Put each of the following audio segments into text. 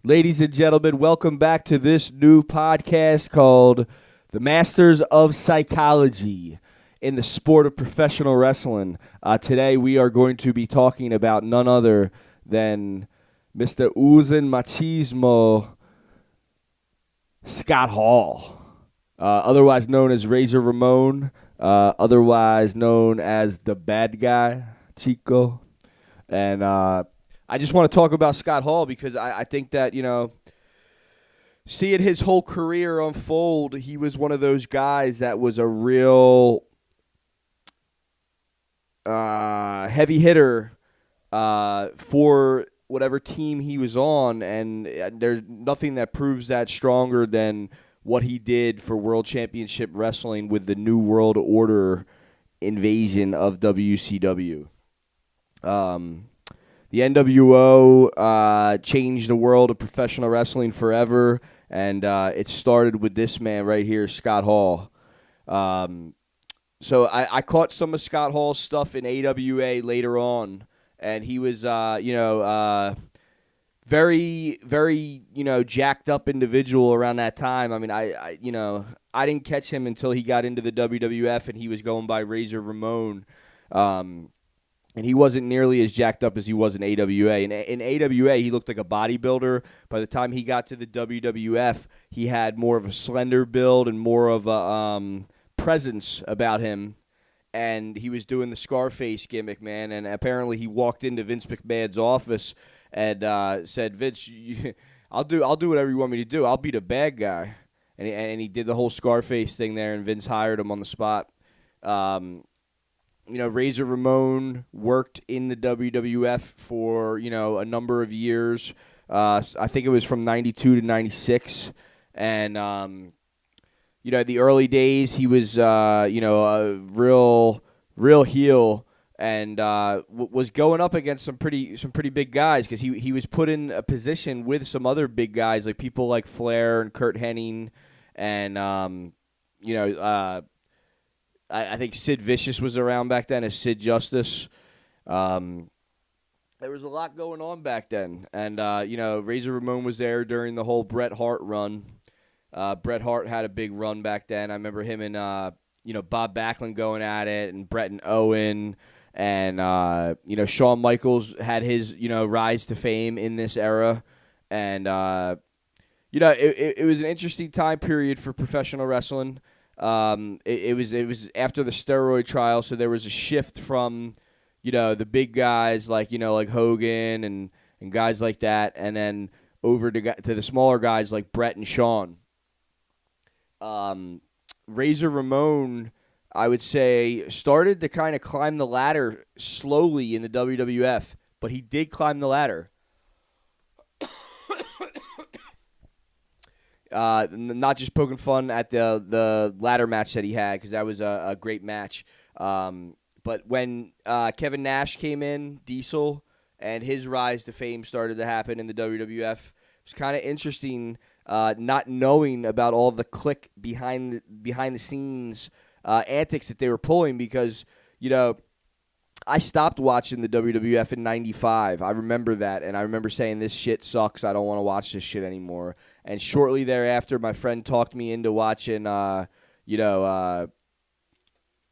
Ladies and gentlemen, welcome back to this new podcast called The Masters of Psychology in the Sport of Professional Wrestling. Today we are going to be talking about none other than Mr. Oozin Machismo, Scott Hall, otherwise known as Razor Ramon, otherwise known as the bad guy, Chico. And I just want to talk about Scott Hall because I think that, seeing his whole career unfold, he was one of those guys that was a real heavy hitter for whatever team he was on, and there's nothing that proves that stronger than what he did for World Championship Wrestling with the New World Order invasion of WCW. The NWO changed the world of professional wrestling forever, and it started with this man right here, Scott Hall. So I caught some of Scott Hall's stuff in AWA later on, and he was, very, very, jacked up individual around that time. I mean, I didn't catch him until he got into the WWF, and he was going by Razor Ramon. And he wasn't nearly as jacked up as he was in AWA. In AWA, he looked like a bodybuilder. By the time he got to the WWF, he had more of a slender build and more of a presence about him. And he was doing the Scarface gimmick, man. And apparently he walked into Vince McMahon's office and said, "Vince, I'll do whatever you want me to do. I'll be the bad guy." And he did the whole Scarface thing there, and Vince hired him on the spot. Razor Ramon worked in the WWF for, a number of years. I think it was from 92 to 96. And, the early days, he was, a real heel and was going up against some pretty big guys because he was put in a position with some other big guys, like people like Flair and Kurt Hennig and, I think Sid Vicious was around back then as Sid Justice. There was a lot going on back then. And, Razor Ramon was there during the whole Bret Hart run. Bret Hart had a big run back then. I remember him and, Bob Backlund going at it, and Bret and Owen. And, Shawn Michaels had his, rise to fame in this era. And, it was an interesting time period for professional wrestling. It was after the steroid trial, so there was a shift from, the big guys like Hogan and guys like that, and then over to the smaller guys like Bret and Shawn. Razor Ramon, I would say, started to kind of climb the ladder slowly in the WWF, but he did climb the ladder. Not just poking fun at the ladder match that he had, because that was a great match. But when Kevin Nash came in, Diesel, and his rise to fame started to happen in the WWF, it was kind of interesting not knowing about all the click behind the scenes antics that they were pulling, because, I stopped watching the WWF in 95. I remember that, and I remember saying, this shit sucks. I don't want to watch this shit anymore. And shortly thereafter, my friend talked me into watching, what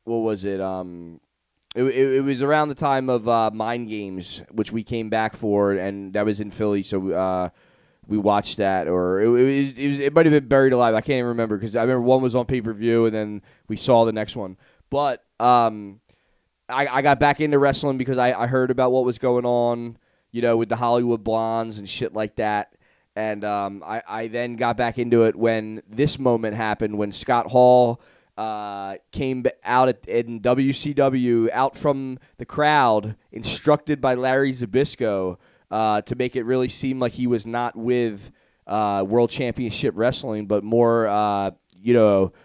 was it? It was around the time of Mind Games, which we came back for, and that was in Philly, so we watched that. Or it might have been Buried Alive. I can't even remember, because I remember one was on pay-per-view, and then we saw the next one. But I got back into wrestling because I heard about what was going on, with the Hollywood Blondes and shit like that. And I then got back into it when this moment happened, when Scott Hall came out in WCW, out from the crowd, instructed by Larry Zbyszko to make it really seem like he was not with World Championship Wrestling, but more,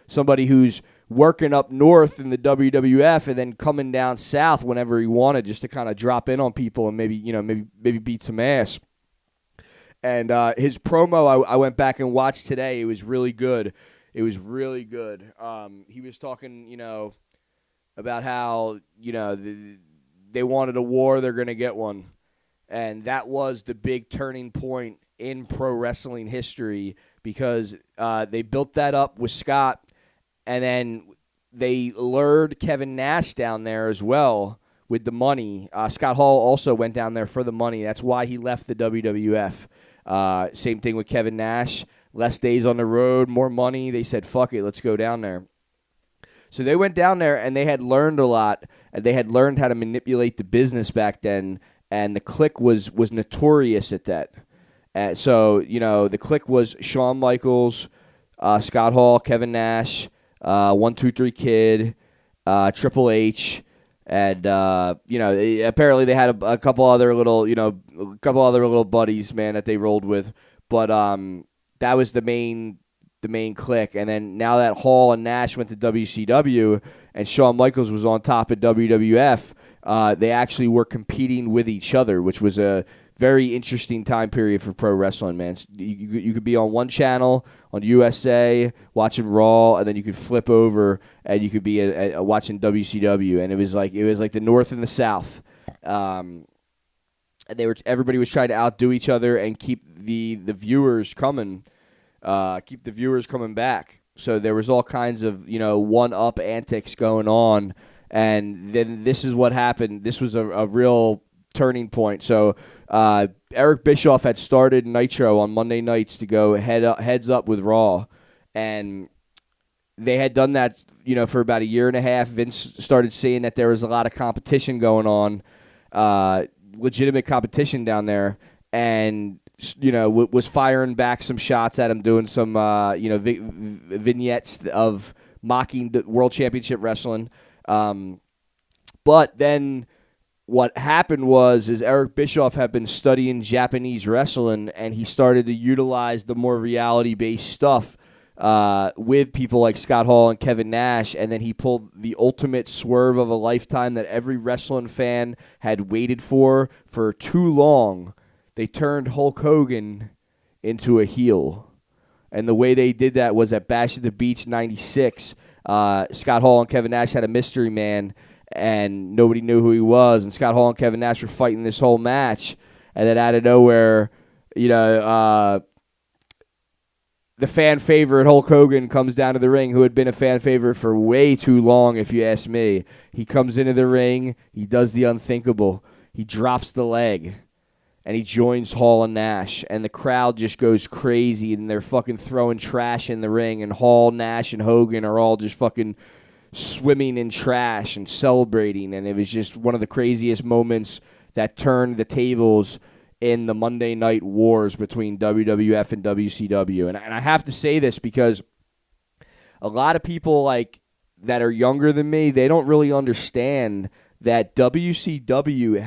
somebody who's working up north in the WWF and then coming down south whenever he wanted, just to kind of drop in on people and maybe beat some ass. And his promo, I went back and watched today. It was really good. He was talking, about how, they wanted a war, they're going to get one. And that was the big turning point in pro wrestling history because they built that up with Scott, and then they lured Kevin Nash down there as well with the money. Scott Hall also went down there for the money. That's why he left the WWF. Same thing with Kevin Nash. Less days on the road, more money. They said, fuck it, let's go down there. So they went down there, and they had learned a lot, and they had learned how to manipulate the business back then, and the Clique was notorious at that. So, the Clique was Shawn Michaels, Scott Hall, Kevin Nash, 1-2-3 Kid, Triple H, and apparently they had a couple other little buddies, man, that they rolled with, but that was the main clique. And then now that Hall and Nash went to WCW and Shawn Michaels was on top of WWF, they actually were competing with each other, which was a very interesting time period for pro wrestling, man. You could be on one channel on USA watching Raw, and then you could flip over and you could be watching WCW, and it was like the North and the South. And everybody was trying to outdo each other and keep the viewers coming, back. So there was all kinds of one-up antics going on, and then this is what happened. This was a real turning point. So Eric Bischoff had started Nitro on Monday nights to go heads up with Raw, and they had done that for about a year and a half. Vince started seeing that there was a lot of competition going on, legitimate competition down there, and was firing back some shots at him, doing some vignettes of mocking the World Championship Wrestling. But then what happened is Eric Bischoff had been studying Japanese wrestling, and he started to utilize the more reality-based stuff with people like Scott Hall and Kevin Nash, and then he pulled the ultimate swerve of a lifetime that every wrestling fan had waited for too long. They turned Hulk Hogan into a heel. And the way they did that was at Bash at the Beach 96. Scott Hall and Kevin Nash had a mystery man, and nobody knew who he was. And Scott Hall and Kevin Nash were fighting this whole match. And then out of nowhere, the fan favorite Hulk Hogan comes down to the ring, who had been a fan favorite for way too long, if you ask me. He comes into the ring. He does the unthinkable. He drops the leg. And he joins Hall and Nash, and the crowd just goes crazy, and they're fucking throwing trash in the ring, and Hall, Nash, and Hogan are all just fucking swimming in trash and celebrating, and it was just one of the craziest moments that turned the tables in the Monday Night Wars between WWF and WCW. And I have to say this because a lot of people that are younger than me, they don't really understand that WCW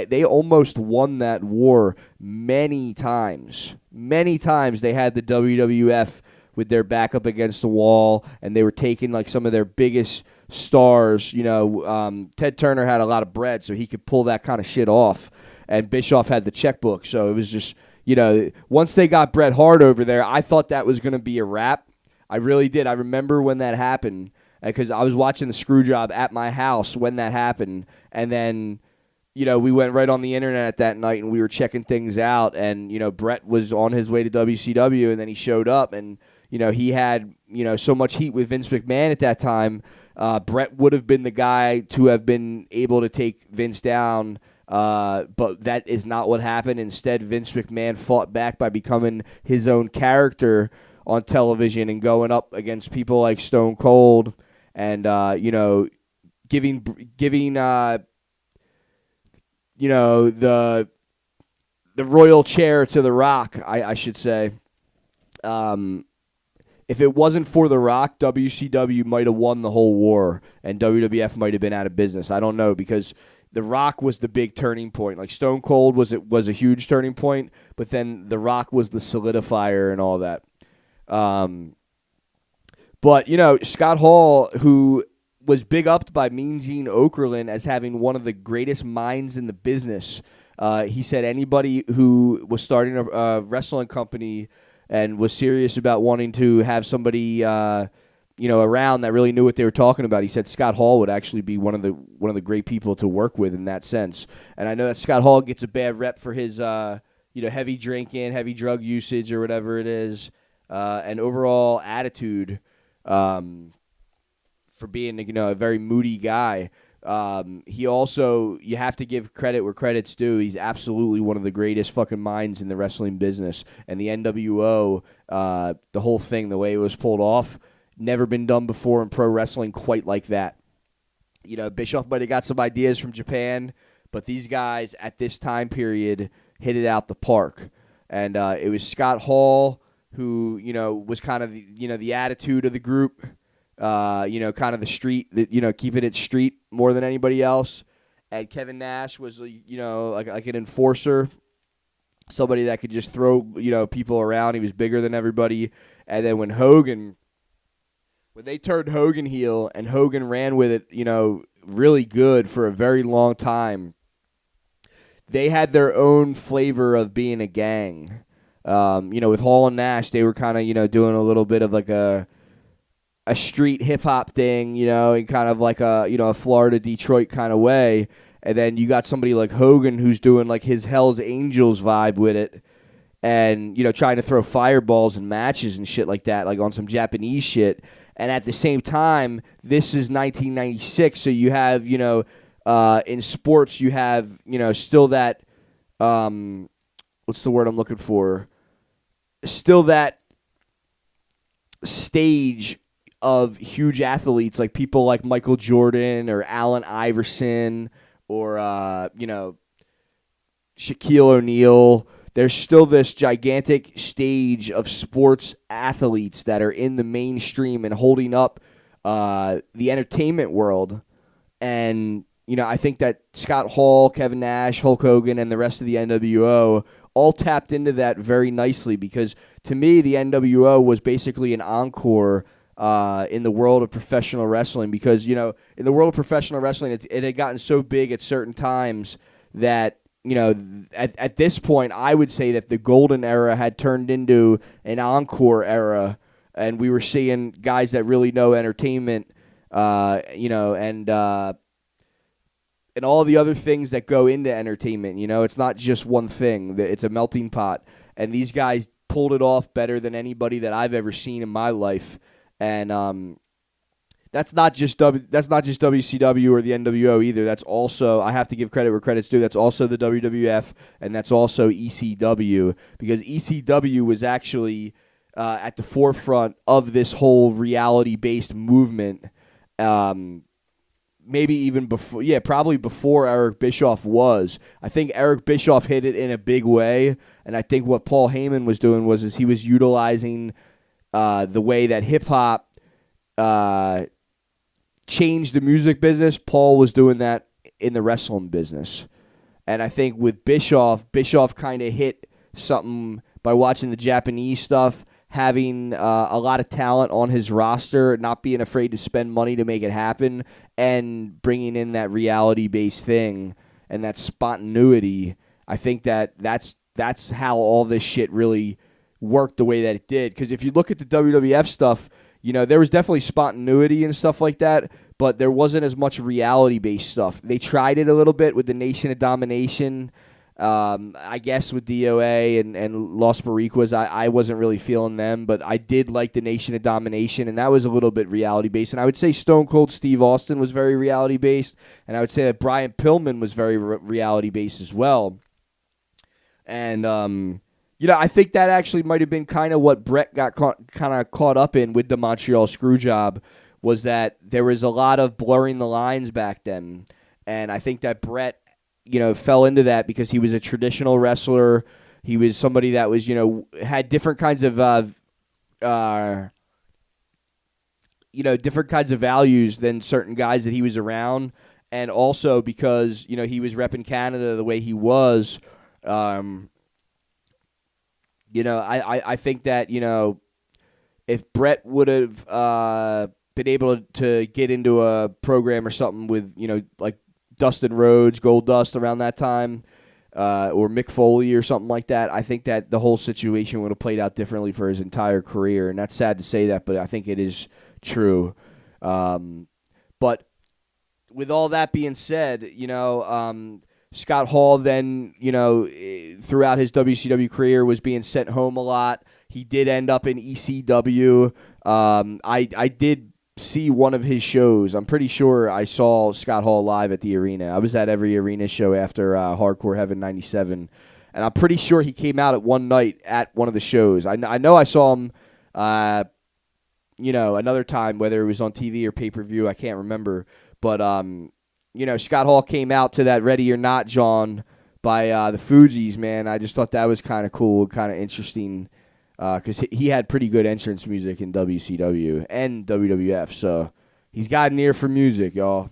they almost won that war many times. Many times they had the WWF with their back up against the wall, and they were taking some of their biggest stars. Ted Turner had a lot of bread, so he could pull that kind of shit off. And Bischoff had the checkbook, so it was just, once they got Bret Hart over there, I thought that was going to be a wrap. I really did. I remember when that happened, because I was watching the Screwjob at my house when that happened, and then, we went right on the internet that night, and we were checking things out, and, Bret was on his way to WCW, and then he showed up, and, he had, so much heat with Vince McMahon at that time. Bret would have been the guy to have been able to take Vince down, but that is not what happened. Instead, Vince McMahon fought back by becoming his own character on television and going up against people like Stone Cold, and giving the royal chair to The Rock, I should say. If it wasn't for The Rock, WCW might have won the whole war, and WWF might have been out of business. I don't know, because The Rock was the big turning point. Like Stone Cold was a huge turning point, but then The Rock was the solidifier and all that. But, Scott Hall, who was big upped by Mean Gene Okerlund as having one of the greatest minds in the business, he said anybody who was starting a wrestling company and was serious about wanting to have somebody, around that really knew what they were talking about, he said Scott Hall would actually be one of the great people to work with in that sense. And I know that Scott Hall gets a bad rep for his, heavy drinking, heavy drug usage, or whatever it is, and overall attitude for being a very moody guy. He also, you have to give credit where credit's due. He's absolutely one of the greatest fucking minds in the wrestling business. And the NWO, the whole thing, the way it was pulled off, never been done before in pro wrestling quite like that. Bischoff might have got some ideas from Japan, but these guys at this time period hit it out the park. And it was Scott Hall who, was kind of the attitude of the group. Kind of the street, keeping it street more than anybody else. And Kevin Nash was, like an enforcer, somebody that could just throw, people around. He was bigger than everybody. And then when they turned Hogan heel and Hogan ran with it, really good for a very long time, they had their own flavor of being a gang. With Hall and Nash, they were kind of, doing a little bit of like a street hip-hop thing, in kind of like a Florida, Detroit kind of way. And then you got somebody like Hogan who's doing like his Hell's Angels vibe with it and, trying to throw fireballs in matches and shit like that, like on some Japanese shit. And at the same time, this is 1996, so you have, in sports, you have, still that, what's the word I'm looking for? Still that stage of huge athletes, like people like Michael Jordan or Allen Iverson or, Shaquille O'Neal. There's still this gigantic stage of sports athletes that are in the mainstream and holding up the entertainment world. And, I think that Scott Hall, Kevin Nash, Hulk Hogan, and the rest of the NWO all tapped into that very nicely because, to me, the NWO was basically an encore in the world of professional wrestling because, in the world of professional wrestling, it had gotten so big at certain times that, at this point, I would say that the golden era had turned into an encore era, and we were seeing guys that really know entertainment, and all the other things that go into entertainment. It's not just one thing. It's a melting pot, and these guys pulled it off better than anybody that I've ever seen in my life. And that's not just WCW or the NWO either. That's also, I have to give credit where credit's due, that's also the WWF, and that's also ECW, because ECW was actually at the forefront of this whole reality-based movement. Maybe even before, probably before Eric Bischoff was. I think Eric Bischoff hit it in a big way, and I think what Paul Heyman was doing was he was utilizing the way that hip-hop changed the music business. Paul was doing that in the wrestling business. And I think with Bischoff kind of hit something by watching the Japanese stuff, having a lot of talent on his roster, not being afraid to spend money to make it happen, and bringing in that reality-based thing and that spontaneity. I think that's how all this shit really worked the way that it did. Because if you look at the WWF stuff, there was definitely spontaneity and stuff like that, but there wasn't as much reality-based stuff. They tried it a little bit with the Nation of Domination, I guess with DOA and Los Boricuas. I wasn't really feeling them, but I did like the Nation of Domination, and that was a little bit reality-based. And I would say Stone Cold Steve Austin was very reality-based, and I would say that Brian Pillman was very reality-based as well. And, I think that actually might have been kind of what Brett got caught up in with the Montreal Screwjob, was that there was a lot of blurring the lines back then. And I think that Brett, fell into that because he was a traditional wrestler. He was somebody that was, had different kinds of, different kinds of values than certain guys that he was around. And also because, he was repping Canada the way he was, I think that, if Brett would have been able to get into a program or something with, like Dustin Rhodes, Goldust around that time, or Mick Foley or something like that, I think that the whole situation would have played out differently for his entire career. And that's sad to say that, but I think it is true. But with all that being said, Scott Hall then, throughout his WCW career was being sent home a lot. He did end up in ECW. I did see one of his shows. I'm pretty sure I saw Scott Hall live at the arena. I was at every arena show after Hardcore Heaven 97. And I'm pretty sure he came out at one night at one of the shows. I know I saw him, another time, whether it was on TV or pay-per-view. I can't remember. But, Scott Hall came out to that Ready or Not, John, by the Fugees, man. I just thought that was kind of cool, kind of interesting, because he had pretty good entrance music in WCW and WWF. So he's got an ear for music, y'all.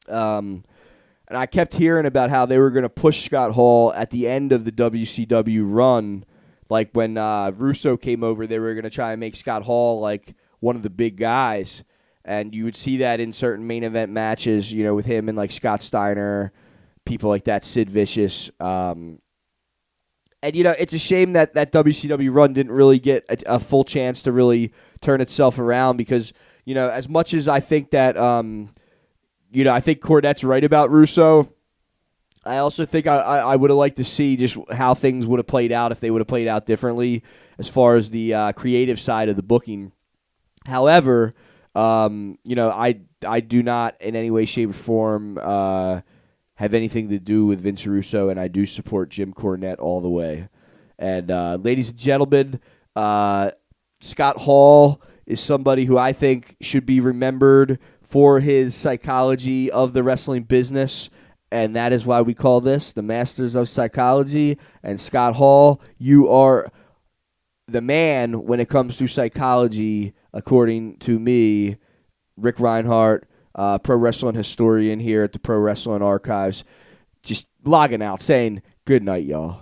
And I kept hearing about how they were going to push Scott Hall at the end of the WCW run. Like when Russo came over, they were going to try and make Scott Hall like one of the big guys. And you would see that in certain main event matches, with him and like Scott Steiner, people like that, Sid Vicious. And, it's a shame that WCW run didn't really get a full chance to really turn itself around because, as much as I think that, I think Cornette's right about Russo, I also think I would have liked to see just how things would have played out if they would have played out differently as far as the creative side of the booking. However, I do not in any way, shape, or form have anything to do with Vince Russo, and I do support Jim Cornette all the way. And ladies and gentlemen, Scott Hall is somebody who I think should be remembered for his psychology of the wrestling business, and that is why we call this the Masters of Psychology. And Scott Hall, you are the man when it comes to psychology, according to me, Rick Reinhardt, pro wrestling historian here at the Pro Wrestling Archives, just logging out, saying good night, y'all.